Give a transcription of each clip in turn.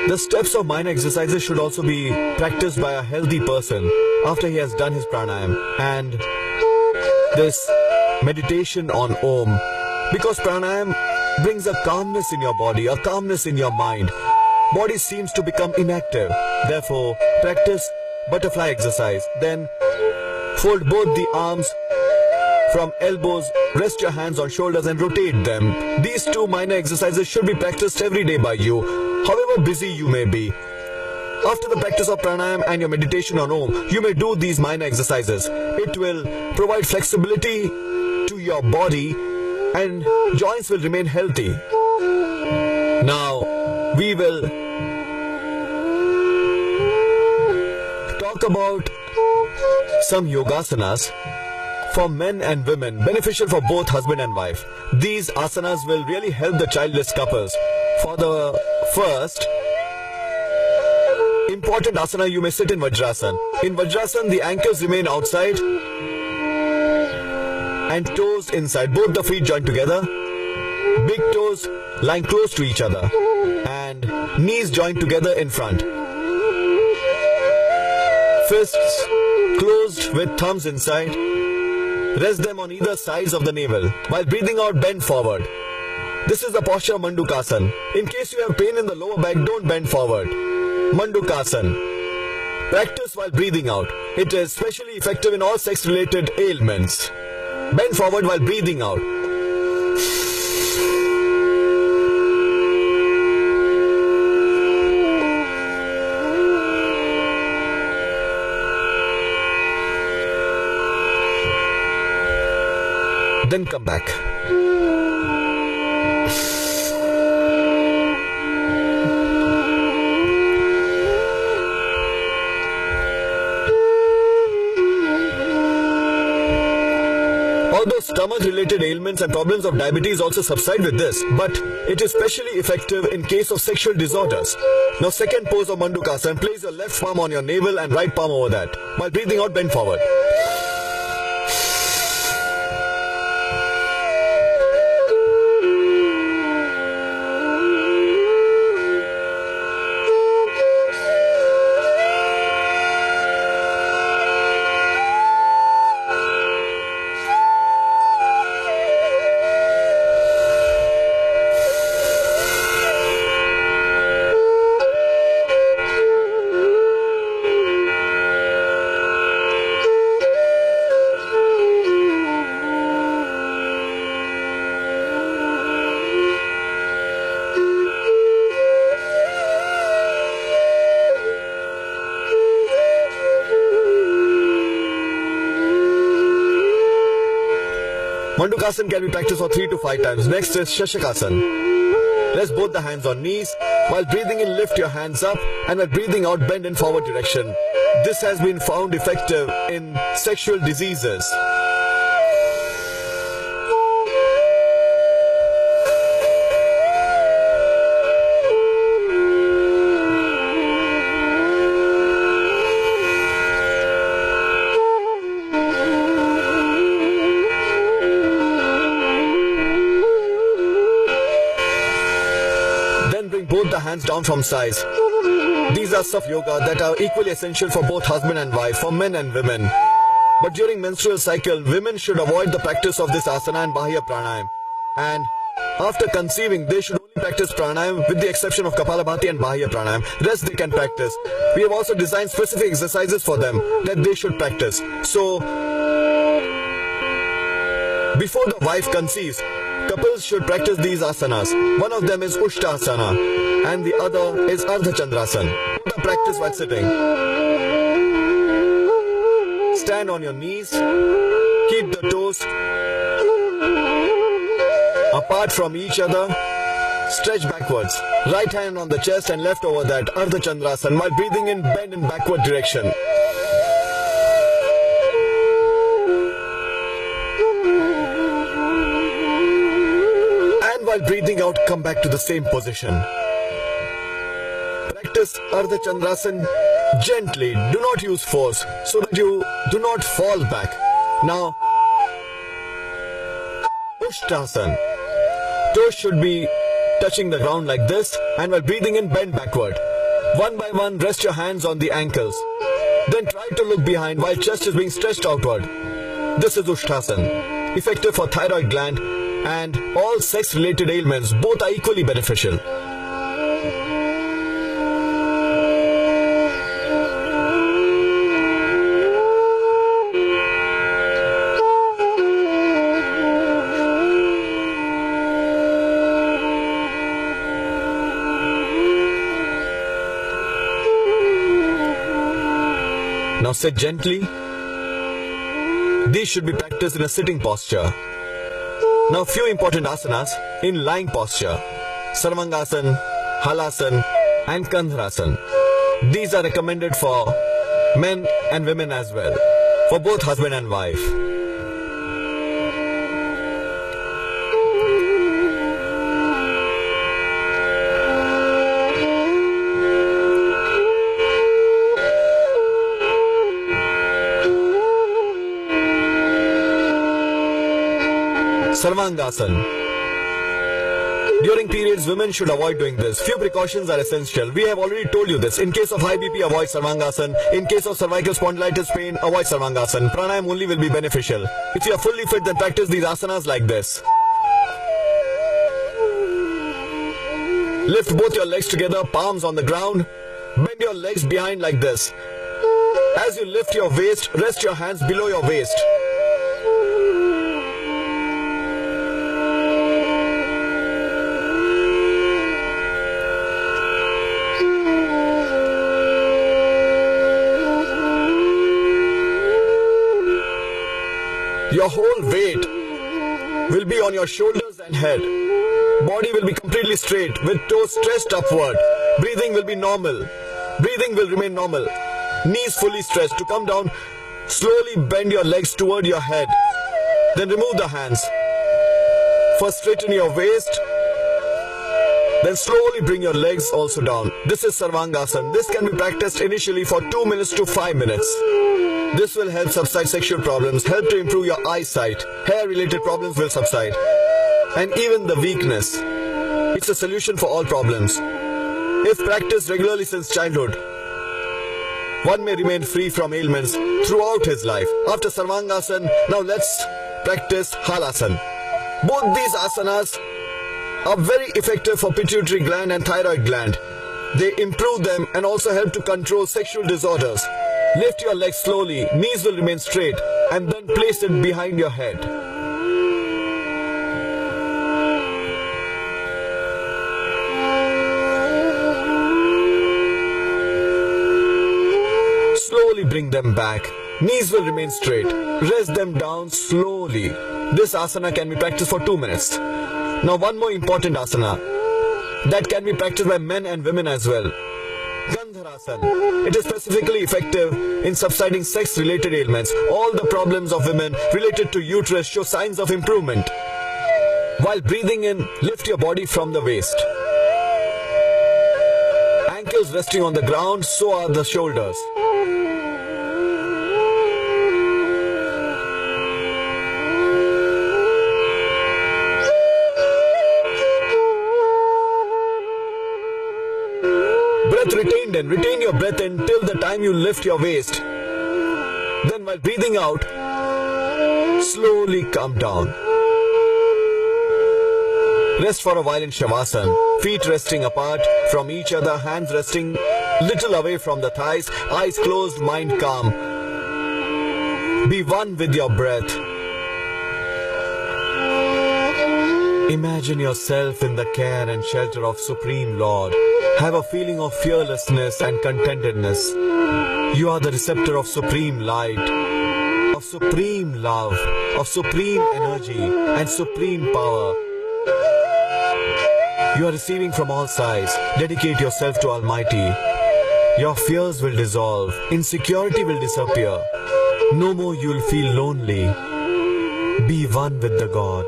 The steps of minor exercises should also be practiced by a healthy person after he has done his pranayam, and this meditation on Om, because pranayam brings a calmness in your body, a calmness in your mind. Body seems to become inactive. Therefore, practice butterfly exercise. Then fold both the arms from elbows, rest your hands on shoulders and rotate them. These two minor exercises should be practiced every day by you, however busy you may be. After the practice of pranayam and your meditation on Om, you may do these minor exercises. It will provide flexibility to your body and joints will remain healthy. Now, we will talk about some yogasanas for men and women, beneficial for both husband and wife. These asanas will really help the childless couples. For the first important asana, you may sit in Vajrasan. In Vajrasan, the ankles remain outside and toes inside. Both the feet joined together. Big toes lying close to each other and knees joined together in front. Fists closed with thumbs inside. Rest them on either sides of the navel. While breathing out, bend forward. This is the posture of Mandukasana. In case you have pain in the lower back, don't bend forward. Mandukasana. Practice while breathing out. It is especially effective in all sex-related ailments. Bend forward while breathing out. Then come back. Although stomach-related ailments and problems of diabetes also subside with this, but it is especially effective in case of sexual disorders. Now, second pose of Mandukasana, place your left palm on your navel and right palm over that. While breathing out, bend forward. Mandukasana can be practiced for 3 to 5 times. Next is Shashakasana. Rest both the hands on knees. While breathing in, lift your hands up, and while breathing out, bend in forward direction. This has been found effective in sexual diseases. Both the hands down from sides. These are stuff yoga that are equally essential for both husband and wife, for men and women. But during menstrual cycle, women should avoid the practice of this asana and Bahya Pranayam. And after conceiving, they should only practice pranayam with the exception of Kapalabhati and Bahya Pranayam. Rest they can practice. We have also designed specific exercises for them that they should practice. So, before the wife conceives, couples should practice these asanas. One of them is Ushtasana and the other is Ardha Chandrasana. Practice while sitting. Stand on your knees. Keep the toes apart from each other. Stretch backwards. Right hand on the chest and left over that. Ardha Chandrasana. While breathing in, bend in backward direction. While breathing out, come back to the same position. Practice Ardha Chandrasana gently. Do not use force so that you do not fall back. Now, Ushtasana. Toes should be touching the ground like this, and while breathing in, bend backward. One by one, rest your hands on the ankles. Then try to look behind while chest is being stretched outward. This is Ushthasana, effective for thyroid gland and all sex-related ailments. Both are equally beneficial. Now sit gently. These should be practiced in a sitting posture. Now few important asanas in lying posture. Sarvangasana, Halasana and Kandharasana. These are recommended for men and women as well, for both husband and wife. Sarvangasana. During periods, women should avoid doing this. Few precautions are essential. We have already told you this. In case of high BP, avoid Sarvangasana. In case of cervical spondylitis pain, avoid Sarvangasana. Pranayam only will be beneficial. If you are fully fit, then practice these asanas like this. Lift both your legs together, palms on the ground. Bend your legs behind like this. As you lift your waist, rest your hands below your waist. Your whole weight will be on your shoulders and head. Body will be completely straight with toes stretched upward. Breathing will be normal. Breathing will remain normal. Knees fully stretched. To come down, slowly bend your legs toward your head. Then remove the hands. First straighten your waist. Then slowly bring your legs also down. This is Sarvangasana. This can be practiced initially for 2 minutes to 5 minutes. This will help subside sexual problems, help to improve your eyesight, hair-related problems will subside, and even the weakness. It's a solution for all problems. If practiced regularly since childhood, one may remain free from ailments throughout his life. After Sarvangasana, now let's practice Halasana. Both these asanas are very effective for pituitary gland and thyroid gland. They improve them and also help to control sexual disorders. Lift your legs slowly, knees will remain straight, and then place it behind your head. Slowly bring them back. Knees will remain straight. Rest them down slowly. This asana can be practiced for 2 minutes. Now one more important asana that can be practiced by men and women as well. Kandharasana. It is specifically effective in subsiding sex-related ailments. All the problems of women related to uterus show signs of improvement. While breathing in, lift your body from the waist. Ankles resting on the ground, so are the shoulders. Breath retained in. Retain your breath in till the time you lift your waist. Then while breathing out, slowly come down. Rest for a while in Shavasana. Feet resting apart from each other, hands resting little away from the thighs, eyes closed, mind calm. Be one with your breath. Imagine yourself in the care and shelter of Supreme Lord. Have a feeling of fearlessness and contentedness. You are the receptor of supreme light, of supreme love, of supreme energy and supreme power. You are receiving from all sides. Dedicate yourself to Almighty. Your fears will dissolve. Insecurity will disappear. No more you will feel lonely. Be one with the God.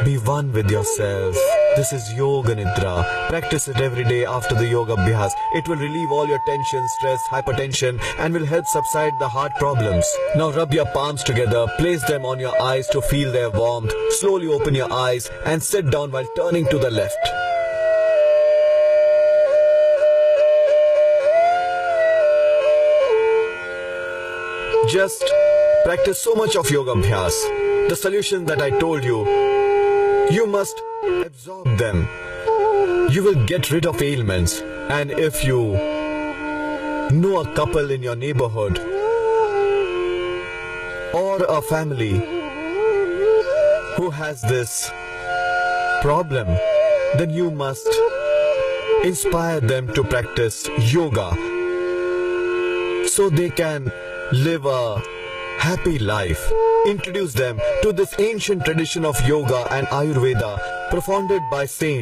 Be one with yourself. This is Yoga Nidra. Practice it every day after the Yoga Abhyas. It will relieve all your tension, stress, hypertension and will help subside the heart problems. Now rub your palms together, place them on your eyes to feel their warmth. Slowly open your eyes and sit down while turning to the left. just practice so much of yoga abhyas. The solution that I told you, you must absorb them. You will get rid of ailments. And if you know a couple in your neighborhood or a family who has this problem, then you must inspire them to practice yoga so they can live a happy life. Introduce them to this ancient tradition of yoga and Ayurveda propounded by saints.